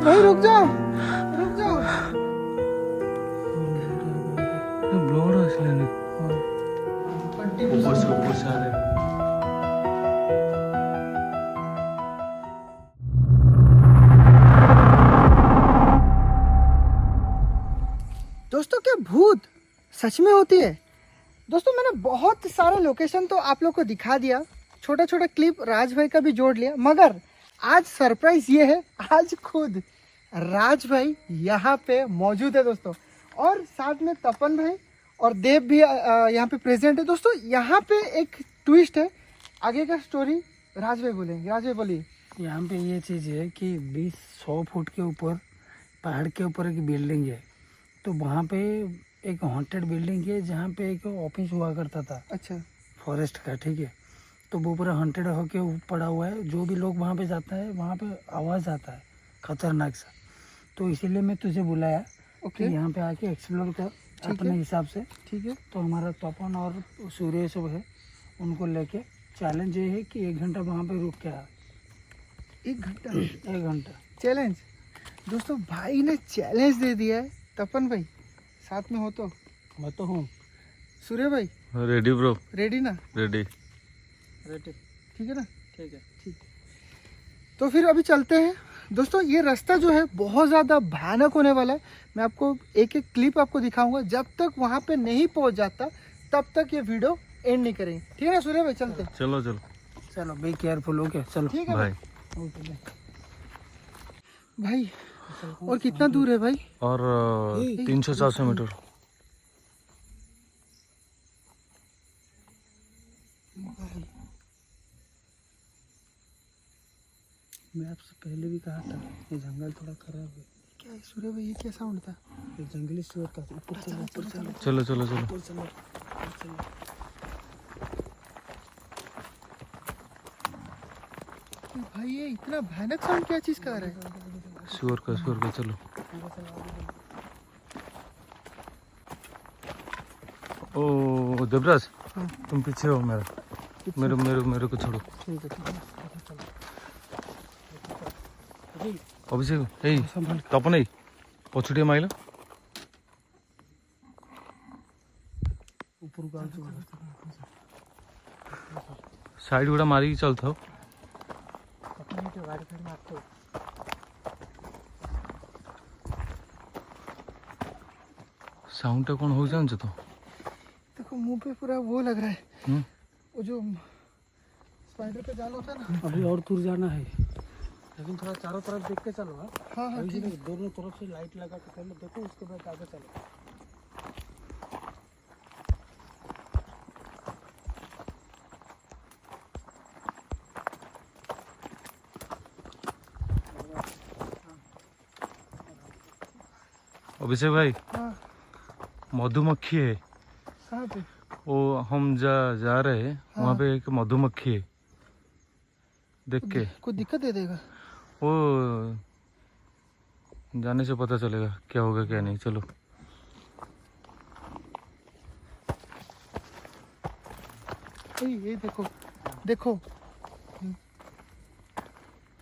भाई रुक जाओ, रुक जाओ। ब्लोर असल्याने ऊपर से आ रहे। दोस्तों क्या भूत सच में होती है? दोस्तों मैंने बहुत सारे लोकेशन तो आप लोग को दिखा दिया, छोटा छोटा क्लिप राज भाई का भी जोड़ लिया, मगर आज सरप्राइज ये है, आज खुद राज भाई यहाँ पे मौजूद है दोस्तों, और साथ में तपन भाई और देव भी यहाँ पे प्रेजेंट है। दोस्तों यहाँ पे एक ट्विस्ट है, आगे का स्टोरी राज भाई बोलेंगे। राज भाई बोलिए। यहाँ पे ये चीज़ है कि 20-100 फुट के ऊपर पहाड़ के ऊपर एक बिल्डिंग है, तो वहाँ पे एक हॉन्टेड बिल्डिंग है जहाँ पे एक ऑफिस हुआ करता था। अच्छा। फॉरेस्ट का, ठीक है। तो वो पूरा हॉन्टेड होके पड़ा हुआ है, जो भी लोग वहाँ पे जाता है वहाँ पे आवाज़ आता है खतरनाक सा। तो इसीलिए मैं तुझे बुलाया कि यहाँ पे आके एक्सप्लोर कर अपने हिसाब से। ठीक है। तो हमारा तपन और सूर्य सब है, उनको लेके चैलेंज ये है कि 1 घंटा वहाँ पे रुक के आ। 1 घंटा? 1 घंटा चैलेंज। दोस्तों भाई ने चैलेंज दे दिया है। तपन भाई साथ में हो तो? मैं तो हूँ। सूर्य भाई रेडी ब्रो? रेडी ना? रेडी। रेडी। ठीक है ना? ठीक है। ठीक। तो फिर अभी चलते हैं दोस्तों। ये रास्ता जो है बहुत ज़्यादा भयानक होने वाला है। मैं आपको एक एक क्लिप आपको दिखाऊंगा, जब तक वहाँ पे नहीं पहुँच जाता तब तक ये वीडियो एंड नहीं करेंगे। ठीक है ना सूर्य भाई? चलते। चलो चलो चलो बी केयरफुल, ओके चलो। ठीक है भाई। ओके भाई। और कितना दूर है भाई? और 300-400 मीटर। मैं आपसे पहले भी कहा था ये जंगल थोड़ा खराब है। क्या है सूर्य भाई? ये क्या साउंड था? ये जंगली सुअर का। ऊपर चलो, ऊपर चलो, चलो चलो चलो। ऊपर चलो, ऊपर चलो। भाई ये इतना भयानक साउंड क्या चीज़ का आ रहा है? श्योर का चलो। ओ देवराज, तुम पीछे हो मेरा, मेरे को छोड़ो। ठीक है, चलो। अभिषेक এই তপন এই পছুটিয়ে মাইলো ऊपर गाल से साइड गुड़ा मारी चलता हो। अपने तो गाड़ी खड़ी मारते हो। साउंडটা কোন हो জানছো তো? देखो मुंह पे पूरा वो लग रहा है, वो जो स्पाइडर पे जाल होता है ना। अभी और दूर जाना है, लेकिन थोड़ा चारों तरफ देख के चलो। हाँ हाँ ठीक है। दोनों तरफ से लाइट लगा के पहले देखो, उसके बाद आगे चलो। अभिषेक भाई, हाँ। मधुमक्खी है कहाँ पे? वो हम जा रहे हैं, वहाँ पे एक मधुमक्खी है, देख के कुछ दिक्कत दे देगा? वो जाने से पता चलेगा क्या होगा क्या नहीं। चलो ये देखो देखो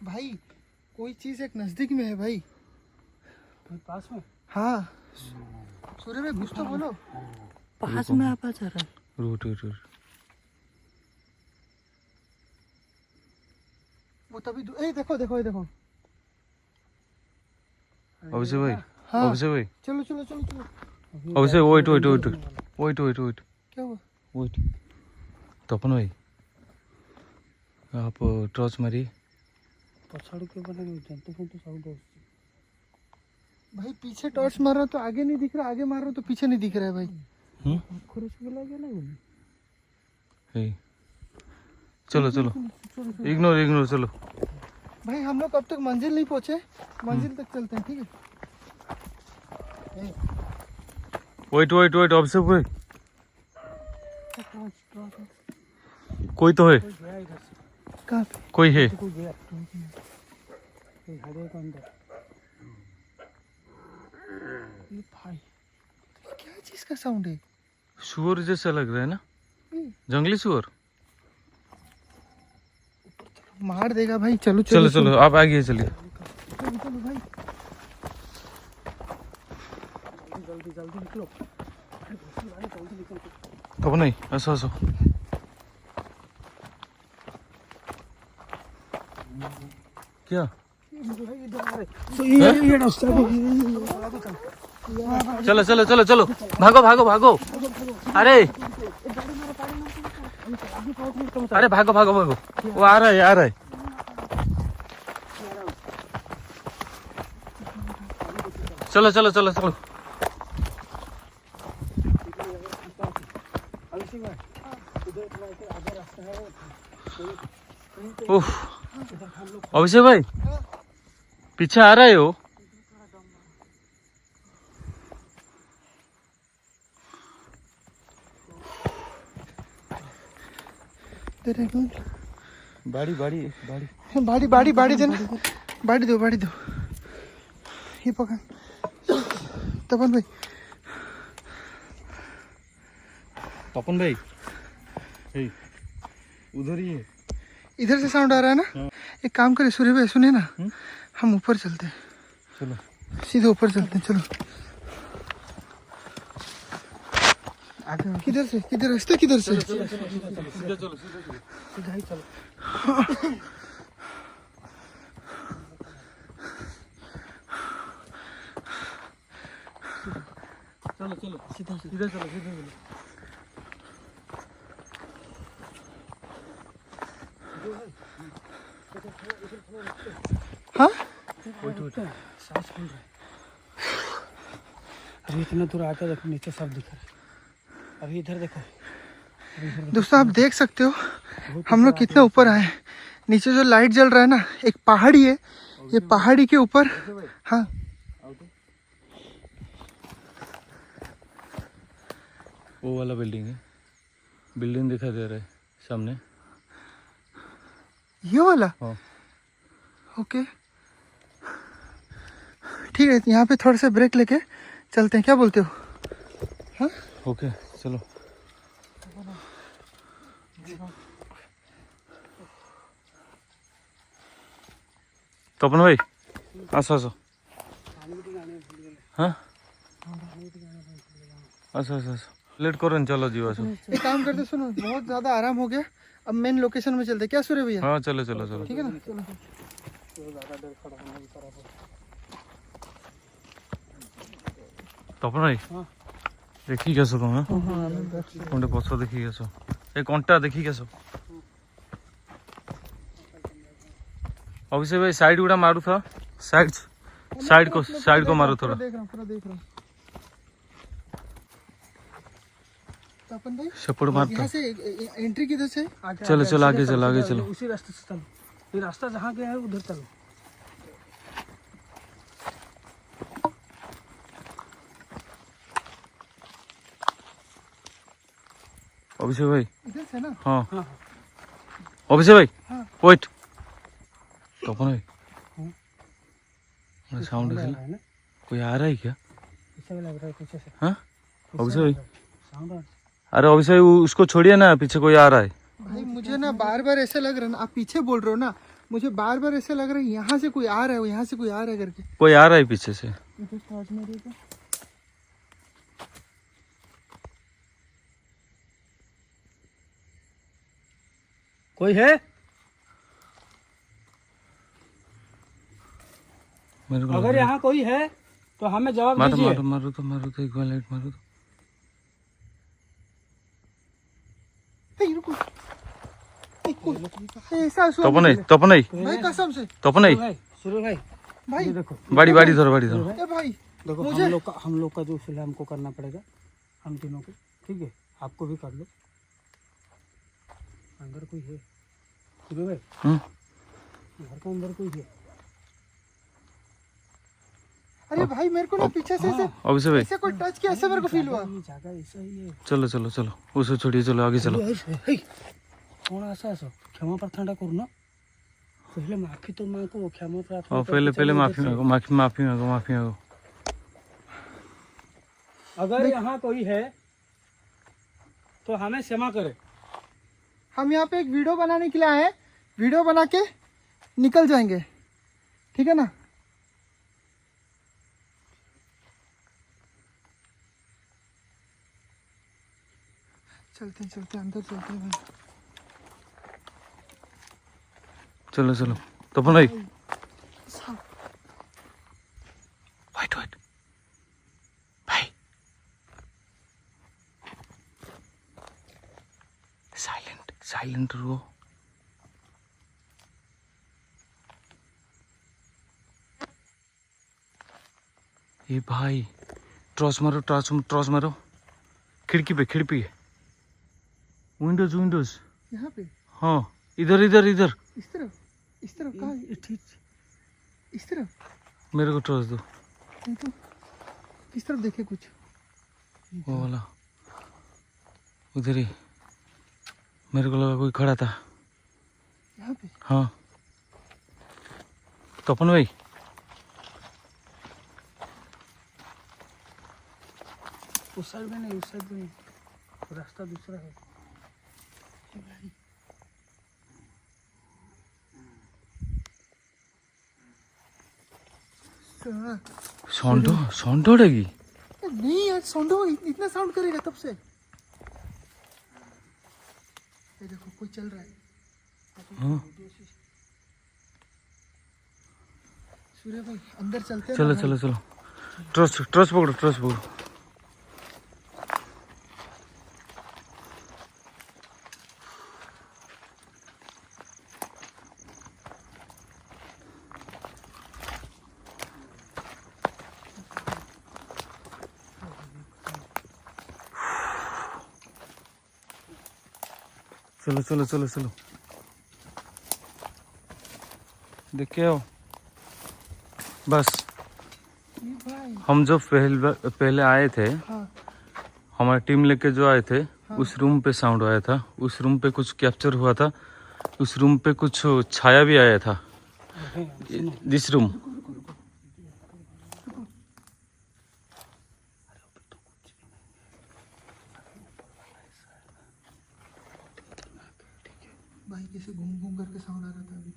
भाई, कोई चीज एक नजदीक में है भाई। पास में? हाँ सूर्य भाई कुछ तो बोलो। पास में आप आ जा रहा है। रूट वो तभी देखो देखो ये देखो। अभिषेक भाई, हाँ। अभिषेक भाई, चलो चलो चलो चलो। अभिषेक वेट क्या हुआ? वेट। तपन भाई आप टॉर्च मारिए। पछाड़ के बने जंतु को तो साउंड हो। भाई पीछे टॉर्च मार रहा तो आगे नहीं दिख रहा, आगे मार रहा तो पीछे नहीं दिख रहा है भाई। खुरच के लगे ना बोले। हे चलो इग्नोर चलो। भाई हम लोग अब तक मंजिल नहीं पहुंचे, मंजिल तक चलते हैं। ठीक है। वेट ऑब्जर्व भाई, कोई तो है। कहाँ पे? कोई है। ये भाई क्या चीज का साउंड है? सुअर जैसा लग रहा है ना, जंगली सुअर। मार देगा भाई। चलो चलो आप आगे चलिए। चलो भाई। जल्दी जल्दी निकलो, अरे घुसल वाले जल्दी निकलो। तपन भाई असो असो क्या ये रास्ता चलो चलो चलो चलो भागो भागो भागो अरे अरे भागो भागो भागो वो आ रहा है आ रहा है चलो चलो चलो चलो उफ अभिषेक भाई पीछे आ रहा है वो तेरे को बाड़ी बाड़ी बाड़ी बाड़ी बाड़ी बाड़ी देना, बाड़ी दो बाड़ी दो, ये पकड़ तपन भाई। तपन भाई हे, उधर ही है इधर से साउंड आ रहा है ना। एक काम करे सूर्य भाई, सुने ना, हम ऊपर चलते हैं, चलो सीधे ऊपर चलते हैं। चलो किधर से, किधर रास्ते किधर से? सीधा चलो सीधा ही चलो। चलो चलो सीधा सीधा चलो सीधा चलो हाँ सांस फूल रहा है। अभी इतना दूर आकर देखो, नीचे सब दिख रहा है। अभी इधर देखो, दोस्तों आप देख सकते हो हम लोग कितने ऊपर आए हैं। नीचे जो लाइट जल रहा है ना, एक पहाड़ी है, ये पहाड़ी के ऊपर। हाँ वो वाला बिल्डिंग है, बिल्डिंग दिखाई दे रहा है सामने। ये वाला, हाँ ओके ठीक है, यहाँ पे थोड़ा सा ब्रेक लेके चलते हैं, क्या बोलते हो? हाँ ओके चलो तपन भाई आसो आसो हाँ आसो आसो आसो लेट करो न चलो जीव आसो एक काम करते, सुनो बहुत ज्यादा आराम हो गया, अब मेन लोकेशन में चलते हैं, क्या सूर्य भैया? हाँ चलो चलो चलो ठीक है ना, चलो। तपन भाई देखी कैसो तुम हाँ कोंडे पछ देखी कैसो ए कंटा देखी कैसो अभिषेक भाई साइड गुड़ा मारू था साइड को मारो थोड़ा देख रहा हूँ, पूरा देख रहा हूँ। तपन भाई सपोर्ट मारता यहाँ से एंट्री किधर से? चलो चलो आगे चलो आगे चलो उसी रास्ते से चलो, ये रास्ता जहाँ गया है उधर चलो। अभिषेक भाई इधर से ना। हाँ हाँ अभिषेक भाई हाँ। वेट तपन भाई हाँ। साउंड आ रहा है ना, कोई आ रहा है क्या? पीछे भी लग रहा है, पीछे से हाँ अभिषेक भाई साउंड आ रहा है। अरे अभिषेक भाई उसको छोड़िए ना, पीछे कोई आ रहा है। भाई मुझे ना बार बार ऐसे लग रहा है ना, आप पीछे बोल रहे हो ना, मुझे बार बार ऐसे लग रहा है यहाँ से कोई आ रहा है, यहाँ से कोई आ रहा है करके। कोई आ रहा है पीछे से। इधर से आवाज नहीं आ रही क्या? कोई है? मेरे को अगर यहाँ कोई है तो हमें जवाब मारो दीजिए। मारो तो एक बार लाइट मारो तो। ए, रुको। ए, कोई- ऐसा सुन तपन नहीं भाई कसम से तपन नहीं सूर्य भाई, भाई। ये देखो बाड़ी बाड़ी धरो बाड़ी धरो ए भाई देखो, मुझे- हम लोग का जो फिलहाल हमको करना पड़ेगा, हम तीनों को, ठीक है? आपको भी कर लो। अंदर कोई है सूर्य भाई, घर के अंदर कोई है? अरे भाई मेरे को ना पीछे से ऐसे अभिषेक भाई ऐसे कोई टच किया, ऐसे मेरे को फील हुआ। ये जगह ऐसा ही है। चलो चलो चलो उसे छोड़िए, चलो आगे चलो। कौन आसा आसो क्षमा प्रार्थना करूँ पहले, माफी तो मांगो, क्षमा प्रार्थना और करके पहले चलो माफी इधर से। मांगो माफी मांगो। अगर यहाँ कोई है तो हमें क्षमा करे। हम यहाँ पे एक वीडियो बनाने के लिए आए हैं, वीडियो बना के निकल जाएंगे, ठीक है ना? चलते अंदर चलते हैं। चलो चलो तपन भाई साहब, वेट वेट भाई साइलेंट साइलेंट रहो। ये भाई टॉर्च मारो टॉर्च मारो खिड़की पे विंडोज विंडोज यहाँ पे हाँ इधर इधर इधर इस तरफ कहाँ? ठीक इस तरफ। मेरे को टॉर्च दो। नहीं तो इस तरफ देखे कुछ। वो वाला उधर ही मेरे को लगा कोई खड़ा था यहाँ पे। हाँ तपन भाई उस साइड में नहीं, उस साइड में नहीं, रास्ता दूसरा है। साउंड उड़ेगी। नहीं यार, साउंड इतना साउंड करेगा तब से। ये देखो कोई चल रहा है। हाँ सूर्य भाई अंदर चलते हैं चलो ना चलो चलो ट्रस्ट पकड़ो। चलो देख के आओ बस। ये भाई। हम जो पहले आए थे हाँ हमारी टीम लेके जो आए थे उस रूम पे साउंड आया था, उस रूम पे कुछ कैप्चर हुआ था, उस रूम पे कुछ छाया भी आया था। दिस रूम भाई कैसे घूम करके साउंड आ रहा था अभी।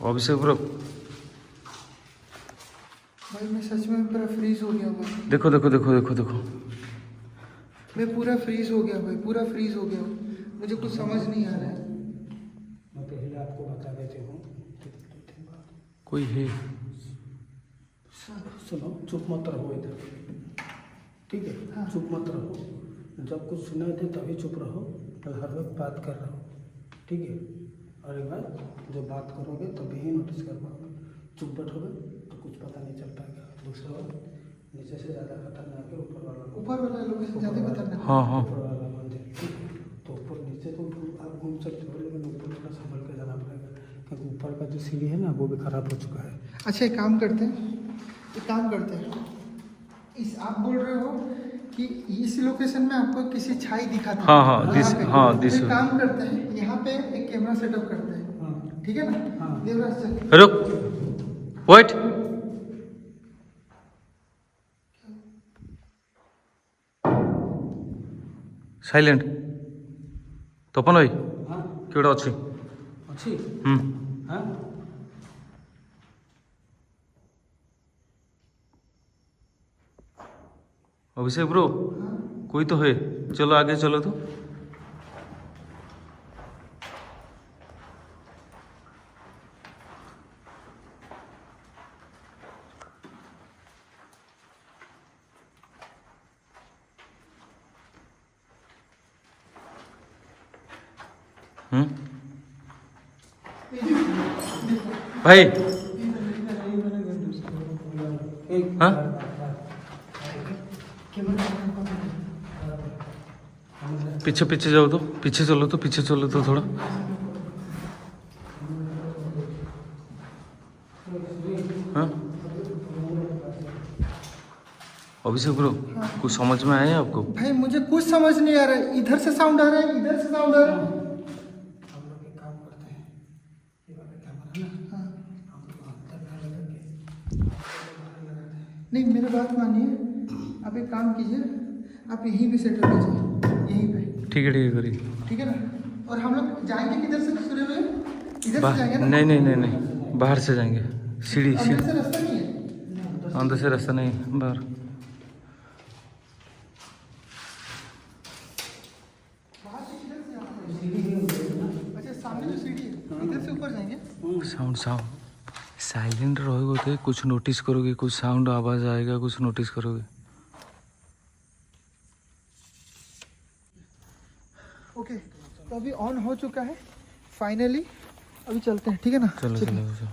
अभिषेक ब्रो भाई मैं सच में पूरा फ्रीज हो गया भाई। देखो मैं पूरा फ्रीज हो गया भाई, पूरा फ्रीज हो गया। मुझे कुछ समझ नहीं आ रहा है। मैं पहले आपको बता देती हूँ। कोई है। सुनो, चुप मत रहो इधर, ठीक है? हाँ। चुप मत रहो, जब कुछ सुनाई दे तभी चुप रहो। मैं हर वक्त बात कर रहा हूँ, ठीक है? और एक बार जब बात करोगे तभी ही नोटिस कर पाओगे। चुप बैठोगे तो कुछ पता नहीं चल पाएगा। दूसरा बात, नीचे से ज़्यादा खतरनाक है ऊपर वाला लोकेशन ज़्यादा खतरनाक है। हाँ ऊपर वाला मंदिर, ठीक है? तो ऊपर नीचे तो आप घूम सकते हो, लेकिन ऊपर थोड़ा संभल के जाना पड़ेगा, क्योंकि ऊपर का जो सीढ़ी है ना वो भी खराब हो चुका है। अच्छा एक काम करते हैं, इस आप बोल रहे हो कि इस लोकेशन में आपको किसी छाई दिखा था। हाँ यहाँ पे। दिस तो एक काम करते हैं, यहाँ पे एक कैमरा सेटअप करते हैं, हाँ ठीक है ना? हाँ। देवराज चल। रुक वेट साइलेंट तपन भाई हाँ केड़ा अच्छी अच्छी हाँ अभिषेक ब्रो कोई तो है, चलो आगे चलो तो। भाई हाँ पीछे जाओ तो, पीछे चलो तो थोड़ा। हाँ अभिषेक ब्रो कुछ समझ में आया आपको? भाई मुझे कुछ समझ नहीं आ रहा है। इधर से साउंड आ रहा है, इधर से साउंड आ रहा है। हम लोग एक काम करते हैं, ये वाला कैमरा ना, हाँ। हम लोग अंदर ना लगा के बाहर लगाते हैं। नहीं मेरी बात मानिए, आप एक काम कीजिए, आप यहीं पे सेटअप कीजिए, यहीं पे, ठीक है करिए। ठीक है ना? और हम लोग जाएंगे किधर से सूर्य भाई? इधर से जाएंगे ना? नहीं बाहर से जाएंगे। सीढ़ी अंदर सीढ़ी से रास्ता नहीं है। अंदर से रास्ता नहीं बाहर। अच्छा सामने जो सीढ़ी है इधर से ऊपर जाएंगे। साउंड साउंड साइलेंट रहोगे तो कुछ नोटिस करोगे, कुछ साउंड आवाज आएगा कुछ नोटिस करोगे। ओके तो अभी ऑन हो चुका है फाइनली, अभी चलते हैं ठीक है ना। चलो चलिए। चलो चलो।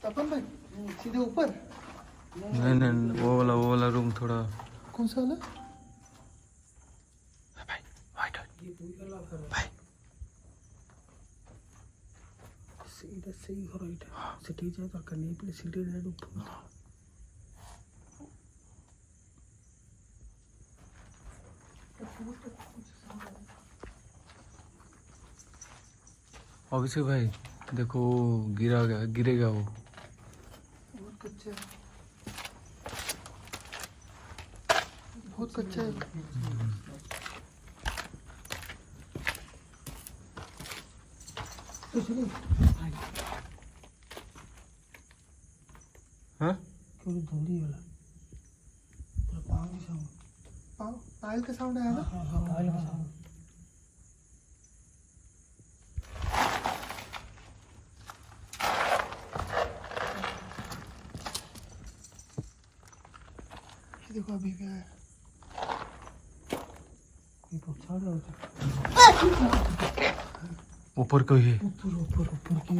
तपन भाई सीधे ऊपर। नहीं नहीं वो वाला रूम थोड़ा। कौन सा वाला? भाई वाइट भाई सीधा सही हो रही है सिटी जाए तो करने के लिए सिटी रेड ऊपर। अभिषेक भाई देखो गिरेगा वो। बहुत कच्चा है, बहुत कच्चा है। तो चलो हाँ थोड़ी दूरी वाला पूरा पाँव की साउंड। पायल का साउंड आया ना। हाँ पायल का साउंड। ये देखो अभी गया है। ये पहुँचा रहा होता ऊपर कोई है, ऊपर ऊपर ऊपर की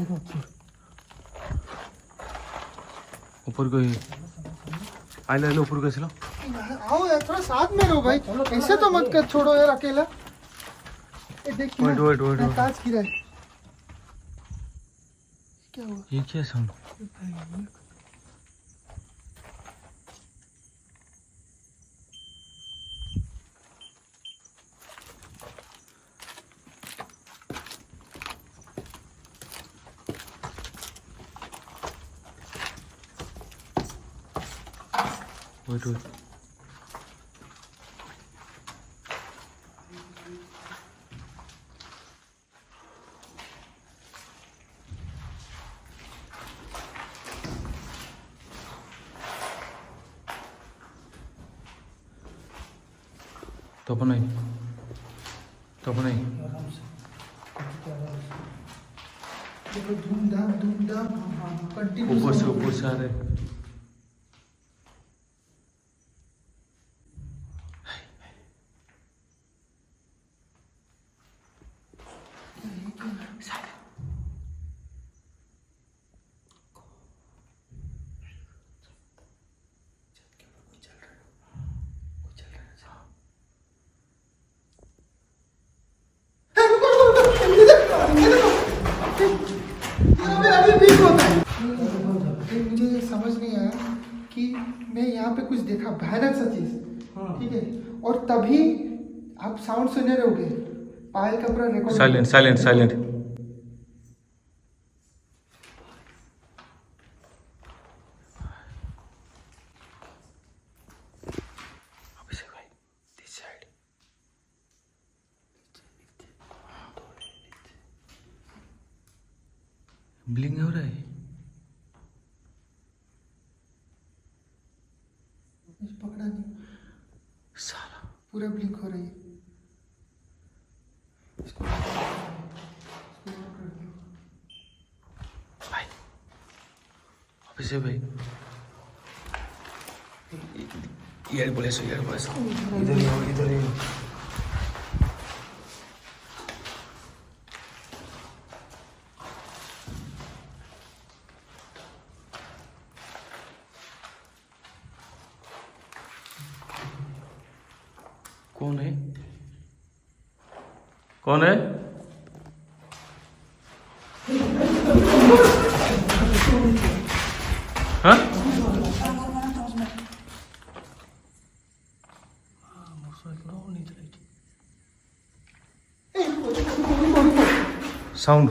ऊपर कोई है। आइले आइले ऊपर कैसे लो। आओ यार थोड़ा साथ में रहो भाई, ऐसे तो मत कर, छोड़ो यार अकेला। ये देख Wait, wait, wait, wait. कांच गिरा है। क्या हुआ? ये क्या साउंड? Wait, wait. तो नहीं देखो धूमधाम कंटिन्यू। ऊपर से आ रहे। अभी भी होता है। मुझे ये समझ नहीं आया कि मैं यहाँ पे कुछ देखा भयानक सा चीज, ठीक है, और तभी आप साउंड सुने रहोगे। पायल का पूरा रिकॉर्ड साइलेंट साइलेंट साइलेंट। अभिषेक भाई दिस साइड। ब्लिंग हो रहा है। पकड़ा नहीं, साला पूरा ब्लिंक हो रही है। इसको भाई अभिषेक भाई यार बोले सो इधर ही हो इधर ही हो। कौन है कौन है? हाँ साउंड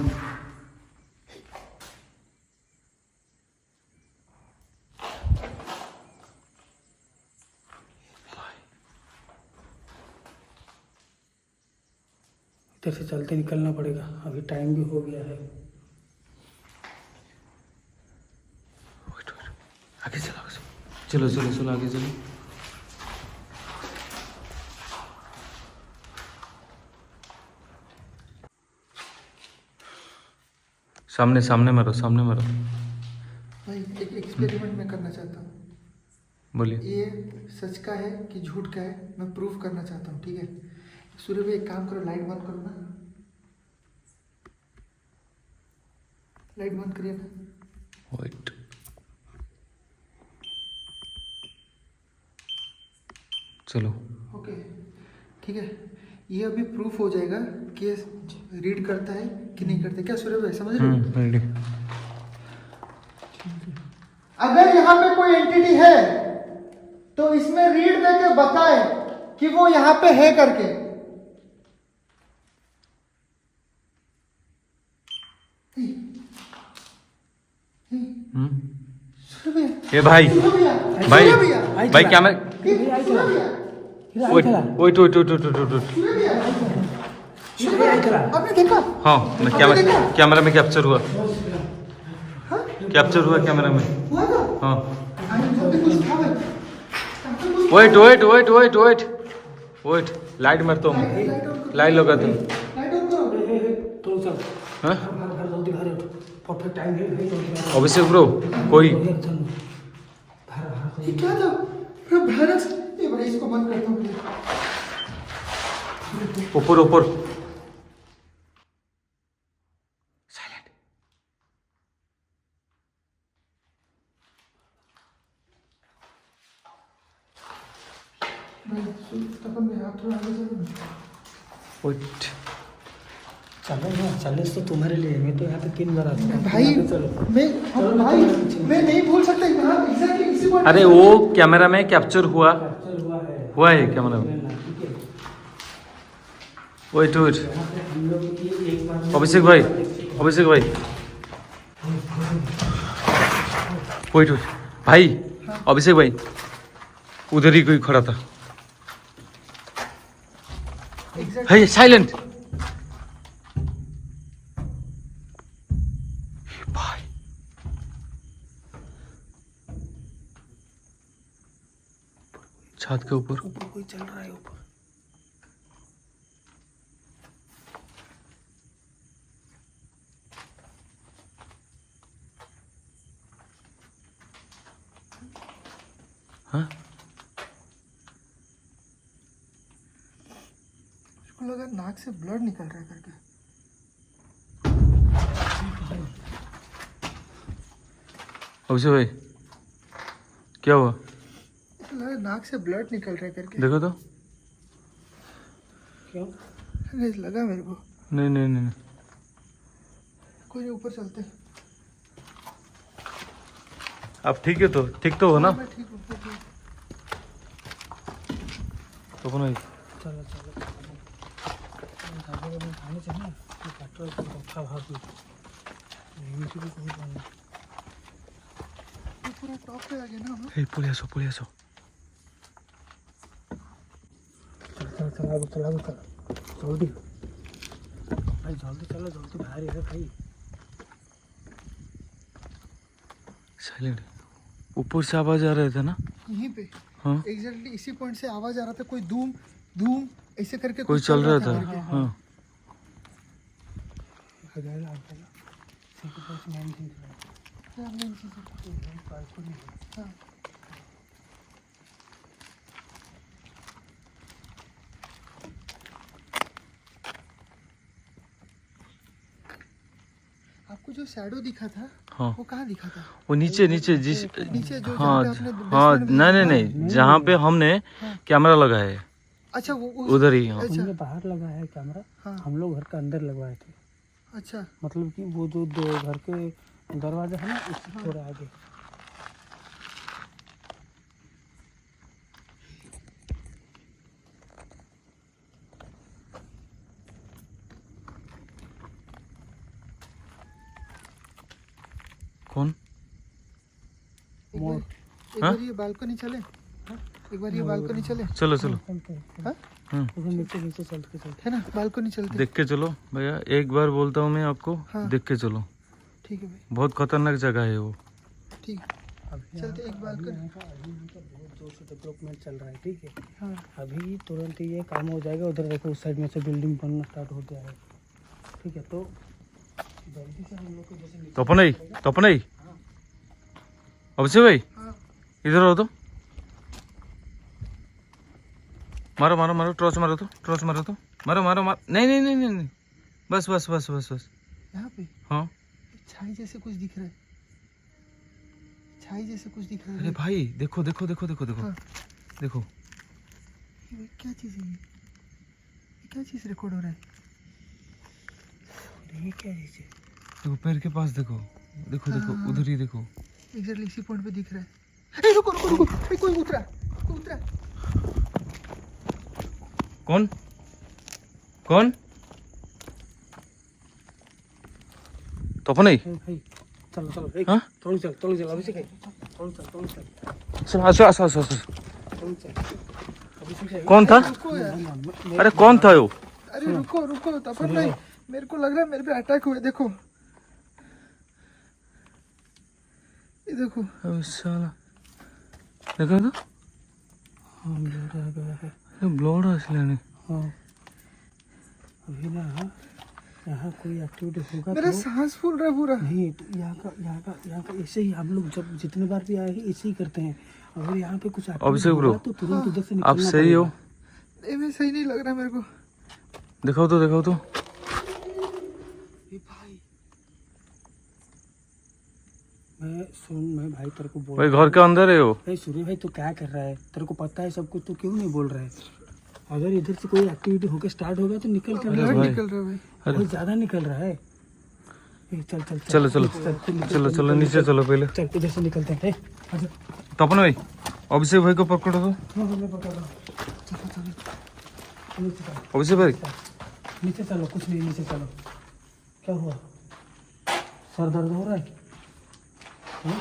इधर से चलते निकलना पड़ेगा, अभी टाइम भी हो गया है। वेट वेट, आगे चलो चलो चलो चलो आगे चलो। सामने सामने मारो, सामने मारो। भाई एक एक्सपेरिमेंट मैं करना चाहता हूँ। बोलिए। ये सच का है कि झूठ का है, मैं प्रूफ करना चाहता हूँ, ठीक है। सूर्य भाई एक काम करो, लाइट बंद करो ना, लाइट बंद करिए ना। वेट, चलो। ओके ठीक है, ये अभी प्रूफ हो जाएगा कि ये रीड करता है कि नहीं करता। क्या सूर्य भाई समझ रहे हो? रेडी। अगर यहाँ पे कोई एंटिटी है तो इसमें रीड देके बताए कि वो यहाँ पे है करके। सूर्य भैया, ए भाई सूर्य भैया, भाई सूर्य भैया, भाई कैमरा, सूर्य भैया, wait wait wait wait wait wait. Surya भैया, सूर्य भैया, आपने देखा? हाँ, मैं कैमरा में कैप्चर हुआ, हाँ? कैप्चर हुआ कैमरा में। हुआ था? हाँ अरे जब भी कुछ था भाई। Wait wait wait wait wait wait, light मारता हूँ, लाइट लगाता हूँ। लाइट ऑन करो। तो चल हाँ जल्दी बाहर उठो, परफेक्ट टाइम है भाई, जल्दी बाहर अभिषेक ब्रो, कोई चलो। ये क्या था? मैं भयानक, ये भाई इसको बंद करता हूँ प्लीज। ऊपर ऊपर साइलेंट। मैं तपन में हाथ थोड़ा आगे चलो ना। वेट, चलो ना, चले तो तुम्हारे लिए, मैं तो यहाँ पे 3 बार आता हूँ। भाई चलो भाई मैं नहीं भूल सकता यहाँ एग्जैक्टली इसी पॉइंट। अरे वो कैमरा में कैप्चर हुआ, कैप्चर हुआ है कैमरा में। ठीक है, वेट वेट, यहाँ पे हम लोग की एक बार अभिषेक भाई, अभिषेक भाई, वेट वेट भाई, अभिषेक भाई उधर ही कोई खड़ा था भाई। साइलेंट भाई, छत के ऊपर ऊपर कोई चल रहा है ऊपर। हाँ उसको लगा नाक से ब्लड निकल रहा है करके। अभिषेक भाई क्या हुआ? उसको लगा नाक से ब्लड निकल रहा है करके। देखो तो। क्यों? अरे लगा मेरे को। नहीं नहीं नहीं, नहीं। कोई नहीं, ऊपर चलते हैं। आप ठीक है तो, ठीक तो हो ना? मैं ठीक हूँ, मैं ठीक हूँ। तो कौन है? चलो चलो गाड़ी में खाने चाहिए, तो पेट्रोल को रखा भाग लो, यहीं से भी कोई पानी। ये पूरा टॉप पे आ गया ना हम लोग। ए पुलिया सो चल चला चला जल्दी भाई, जल्दी चलो, जल्दी बाहर है भाई। साइलेंट, ऊपर से आवाज आ रहे थे ना? यहीं पे हाँ एग्जैक्टली इसी पॉइंट से आवाज आ रहा था, कोई धूम धूम ऐसे करके कोई कुछ चल रहा था। करके। हाँ आ जाएगा, आ जाएगा। सबके पास नाम नहीं था। हाँ, नहीं, नहीं, नहीं। हाँ। आपको जो शैडो दिखा था हाँ, वो कहाँ दिखा था? वो नीचे नीचे जिस, नीचे जो हाँ जहाँ पे आपने हाँ, basement में नहीं नहीं देखा? नहीं, जहाँ पे हमने कैमरा लगाया है अच्छा वो उधर ही। हाँ अच्छा हमने बाहर लगा है कैमरा, हाँ हम लोग घर के अंदर लगवाए थे। अच्छा मतलब कि वो जो दो घर के दरवाजा है ना, उससे थोड़ा आगे। कौन? एक मोर। बार- एक हाँ? बार ये बालकनी चले। एक बार ये बालकनी चले, चलो चलो हाँ उधर नीचे नीचे चलते चलते है ना, बालकनी चलते। देख के चलो भैया, एक बार बोलता हूँ मैं आपको, हाँ। देख के चलो, ठीक है भाई, बहुत खतरनाक जगह है वो। ठीक है, अभी चलते एक बालकनी। यहाँ का अभी मतलब बहुत जोर से डेवलपमेंट चल रहा है, ठीक है। हाँ अभी तुरंत ही ये काम हो जाएगा। उधर देखो उस साइड में से बिल्डिंग बनना स्टार्ट हो गया है, ठीक है। तो जल्दी से हम लोग को जैसे तपन ही अभिषेक भाई हाँ इधर आओ तो, मारो मारो मारो, टॉर्च मारो तो, टॉर्च मारो तो, मारो मारो मारो, नहीं नहीं नहीं नहीं नहीं, बस बस बस बस बस, यहाँ पे हाँ। छाई जैसे कुछ दिख रहा है, छाई जैसे कुछ दिख रहा अरे है। भाई देखो देखो देखो देखो देखो हाँ। देखो, ये क्या चीज़ है, ये क्या चीज़ रिकॉर्ड हो रहा है? ये क्या है इसे? देखो पैर के पास देखो, देखो देखो हाँ। उधर ही देखो। एग्जैक्टली इसी पॉइंट पे दिख रहा है। ए रुको रुको रुको, ए, कोई उतरा, कोई उतरा। कौन कौन? तपन ही भाई चलो चलो, एक हाँ? थोड़ी चल अभिषेक है, थोड़ी चल चलो आसो आसो आसो आसो। थोड़ी चल अभिषेक है। कौन था? रुको यार, अरे कौन था वो? अरे रुको रुको तपन भाई, मेरे को लग रहा है मेरे पे अटैक हुआ है। देखो ये देखो, अबे साला, देखो तो, हाँ ब्लड आ गया है। ये ब्लड असले हाँ अभी ना यहाँ कोई एक्टिविटी होगा मेरा तो सांस फूल रहा है पूरा। नहीं, तो यहाँ का ऐसे ही हम लोग जब जितने बार भी आए हैं ऐसे ही करते हैं। अगर यहाँ पे कुछ activity अभिषेक ब्रो, होगा तो तुरंत उधर से आप निकलना सही हो? पड़ेगा। ये में सही नहीं लग रहा मेरे को। दिखाओ तो दिखाओ तो। ये भाई मैं भाई तेरे को बोल भाई घर के अंदर है वो। भाई सूर्य भाई तू क्या कर रहा है? तेरे को पता है सब कुछ, तू क्यों नहीं बोल रहा है? अगर इधर से कोई एक्टिविटी होकर स्टार्ट होगा तो निकल कर ब्लड भाई। निकल रहा है भाई। बहुत ज्यादा निकल रहा है। चल चल चलो चलो चलो चलो नीचे चलो पहले। चल इधर से निकलते हैं। अच्छा तपन भाई, अभिषेक भाई को पकड़ो तो। मैं पकड़ रहा हूँ। चलो चलो नीचे चलो, अभिषेक भाई नीचे चलो, कुछ नहीं, नीचे चलो। क्या हुआ? सर दर्द हो रहा है? हाँ?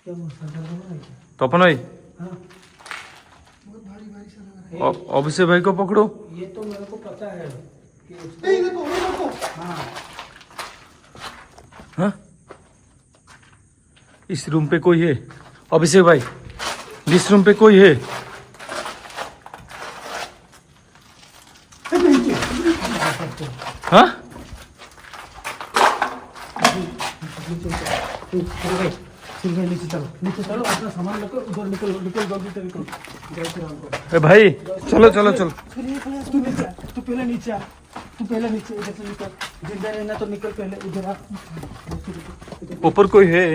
क्या हुआ? सर दर्द हो रहा है क्या? तपन भाई, हाँ बहुत भारी भारी सा लग रहा अभिषेक भाई को पकड़ो। ये तो मेरे को पता है कि उसको है। ए देखो ये देखो, हाँ हाँ इस रूम पे कोई है अभिषेक भाई, इस रूम पे कोई है। हाँ नीचे चलो, अपना सामान लेकर उधर निकल निकल जल्दी से निकल। जय श्री राम को। ए भाई चलो चलो चलो। तू नीचे आ, तू पहले नीचे आ, तू पहले नीचे इधर से निकल। जिंदा रहना तो निकल पहले, इधर आ। ऊपर कोई है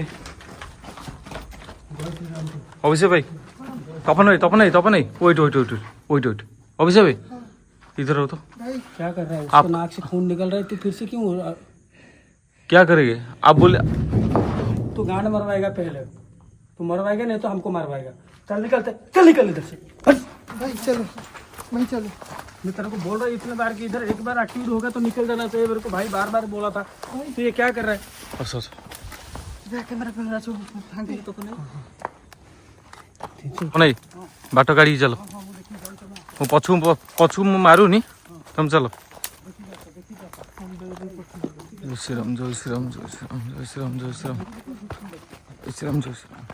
अभिषेक भाई? तपन नहीं wait wait wait wait wait, Abhishek भाई इधर आओ तो। भाई क्या कर रहा है? आप- उसको नाक से खून निकल रहा है, तू फिर से क्यों? क्या करेंगे आप बोले? तू गांड मरवाएगा पहले, तू मरवाएगा नहीं तो हमको मरवाएगा। चल निकलते, चल निकल इधर से। हट। भाई चलो, मैं चलो। मैं तेरे को बोल रहा हूँ इतने बार कि इधर एक बार एक्टिव होगा तो निकल जाना चाहिए। मेरे को भाई बार बार बोला था। तो ये क्या कर रहा है? अच्छा कैमरा पे मेरा तो नहीं बाटो गाड़ी चलो, ମୁଁ ପଛକୁ ମୁଁ ମାରୁନି, ତମେ ଚାଲ। ଜୟ ଶ୍ରୀରାମ ଜୟ ଶ୍ରୀରାମ ଜୟ ଶ୍ରୀରାମ ଜୟ ଶ୍ରୀରାମ ଜୟ ଶ୍ରୀରାମ ଜୟ ଶ୍ରୀରାମ ଜୟ ଶ୍ରୀରାମ।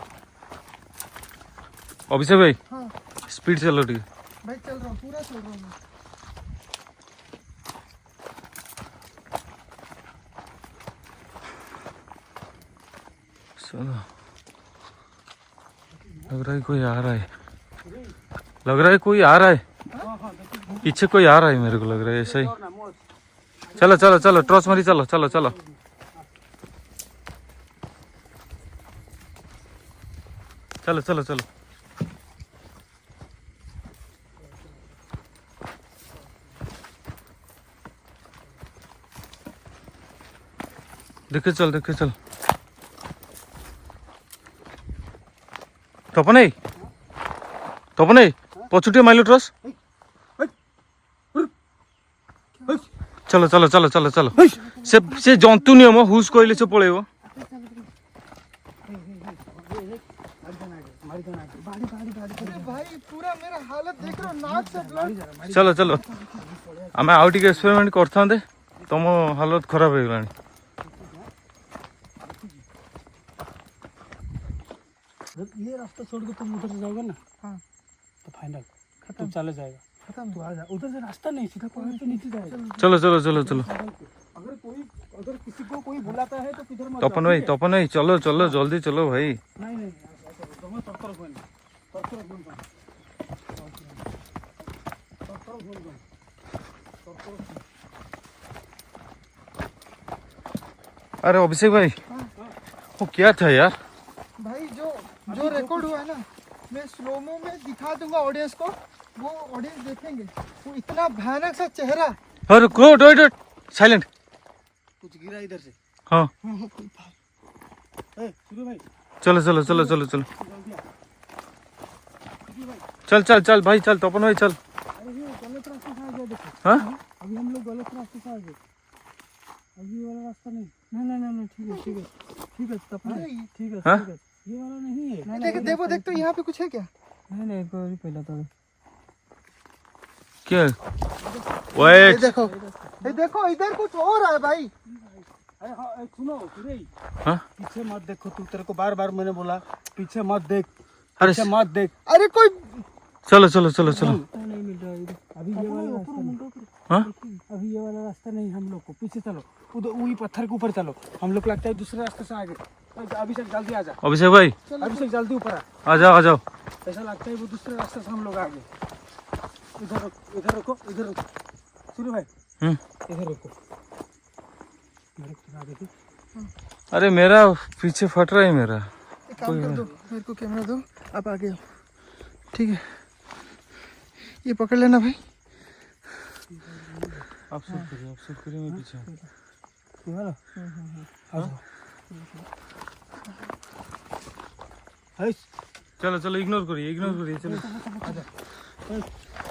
अभिषेक भाई हाँ स्पीड चलो ठीक। भाई चल रहा हूँ, पूरा चल रहा हूँ मैं। चलो लग रहा है कोई आ रहा है, लग रहा है कोई आ रहा है, पीछे कोई आ रहा है मेरे को लग रहा है ऐसा ही। चलो चलो चलो टॉर्च मारी चलो चलो चलो चलो चलो चलो। देखे चल देखे चल। तपन पछुटे माइलो ट्रस। चलो चलो चलो चलो चलो, से जंतु नियम हुस कहले से पळेबो। अरे भाई पूरा मेरा हालत देख रहे हो, नाक से ब्लड। चलो चलो आम आउ टिके एक्सपेरिमेंट करते तुम हालत खराब हो गलानी। जब ये रास्ता छोड़ के तुम उधर से जाओगे ना, हाँ तो फाइनल खत्म, चले जाएगा। खत्म। तू आ जा, उधर से रास्ता नहीं, सीधा पहाड़ पे नीचे जाएगा। चलो चलो चलो चलो अगर किसी को कोई बुलाता है तो किधर मत तपन भाई तपन भाई चलो चलो जल्दी चलो भाई। नहीं नहीं, तुम्हें तरतर घूम अरे अभिषेक भाई वो क्या था यार? भाई जो रिकॉर्ड हुआ है ना, मैं स्लोमो में दिखा दूंगा ऑडियंस को, वो ऑडियंस देखेंगे। वो इतना भयानक सा चेहरा। अरे गो डो डो साइलेंट। कुछ गिरा इधर से। हाँ सूर्य भाई चलो चलो चलो चलो चलो चल चल चल भाई चल तपन भाई चल। अरे ये गलत रास्ते से आ गया, देखो हाँ अभी हम लोग गलत रास्ते से आ गए। अभी वाला रास्ता नहीं, नहीं ठीक है ठीक है ठीक है तब ठीक है हाँ? ठीक है, ये वाला नहीं है। देख देखो देख तो यहाँ पे कुछ है क्या? नहीं एक बार पहला था। क्या ये वेट देखो इधर कुछ और है भाई। अरे हाँ सुनो सूर्य, हाँ पीछे मत देखो तू, तेरे को बार बार मैंने बोला पीछे मत देख, अरे पीछे मत देख। अरे कोई चलो चलो चलो चलो नहीं मिल रहा है अभी ये वाला रास्ता नहीं। हाँ अभी ये वाला रास्ता नहीं, हम लोग को पीछे चलो, उधर वही पत्थर के ऊपर चलो। हम लोग लगता है दूसरे रास्ते से आगे। अभिषेक जल्दी आ जा, अभिषेक भाई अभिषेक जल्दी ऊपर आ जाओ आ जाओ। ऐसा लगता है वो दूसरे रास्ते से हम लोग आगे। इधर रुको इधर रुको इधर रुको सूर्य भाई, इधर रुको। मेरे को दिखा देखी। अरे मेरा पीछे फट रहा है मेरा। एक काम कर दो, मेरे को कैमरा दो, आप आगे आओ। ठीक है ये पकड़ लेना भाई। आप शूट करिए मैं पीछे हूँ। ये वाला हाँ चलो चलो इग्नोर करिए चलो।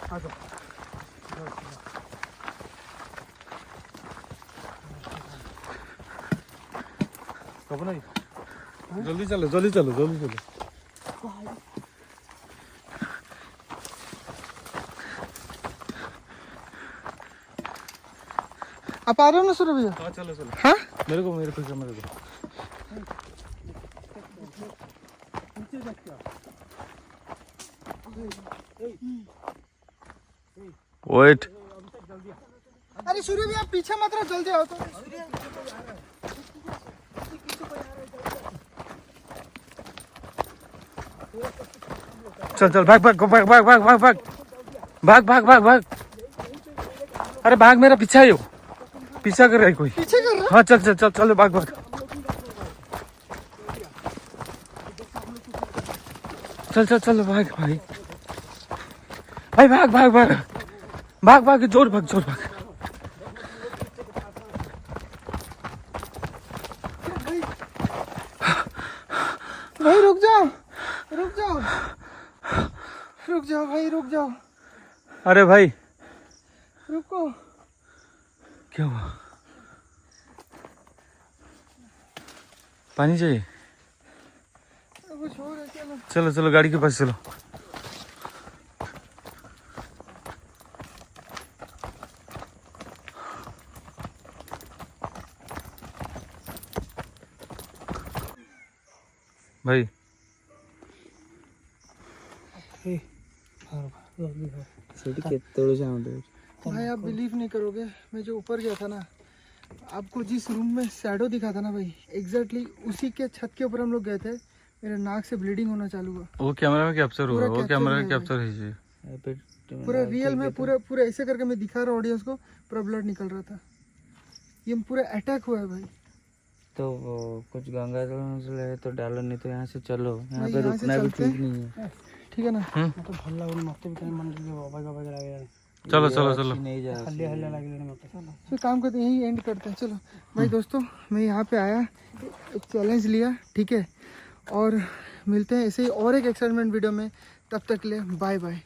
आ जाओ। तपन भाई जल्दी चलो जल्दी चलो जल्दी चलो। आप आ रहे हो ना सूर्य भैया? हाँ चलो चलो। हाँ मेरे को कैमरा दो। नीचे देख क्या वेट अरे सूर्य भैया पीछे मत रहो, जल्दी आओ तो। चल चल भाग भाग भाग भाग भाग भाग भाग भाग भाग भाग भाग। अरे भाग मेरा पीछा है, पीछा कर रहा है कोई। पीछे कर रहा हाँ चल चल चल चलो भाग भाग। चल चल चल भाग भाई भाई भाग भाग भाग भाग भाग जोर भाग जोर भाग। भाई रुक जाओ रुक जाओ रुक जाओ भाई रुक जाओ। अरे भाई रुको। क्या हुआ? पानी चाहिए? कुछ और है क्या? चलो चलो गाड़ी के पास चलो। भाई भाई आप बिलीव नहीं करोगे, मैं जो ऊपर गया था ना, आपको जिस रूम में शैडो दिखा था ना भाई, एग्जैक्टली उसी के छत के ऊपर हम लोग गए थे। मेरे नाक से ब्लीडिंग होना चालू हुआ। वो कैमरा में कैप्चर हुआ, वो पूरा कैमरा में capture कैप्चर है। पूरा रियल में पूरा ऐसे करके मैं दिखा रहा हूँ ऑडियंस को, पूरा ब्लड निकल रहा था। ये पूरा अटैक हुआ है भाई। तो वो कुछ गंगा जल है तो डालो, नहीं तो यहाँ से चलो, यहाँ भाई पे यहाँ से रुकना भी चलते ठीक नहीं है। ठीक है ना? तो भल लागल मत भी कहीं मन के बाबा का बगैर आ गया। चलो चलो चलो नहीं जा हल्ले हल्ले लगे मत। चलो फिर काम करते हैं, यहीं एंड करते हैं। चलो भाई दोस्तों, मैं यहाँ पे आया, एक चैलेंज लिया, ठीक है, और मिलते हैं ऐसे ही और एक एक्साइटमेंट वीडियो में। तब तक के लिए बाय बाय।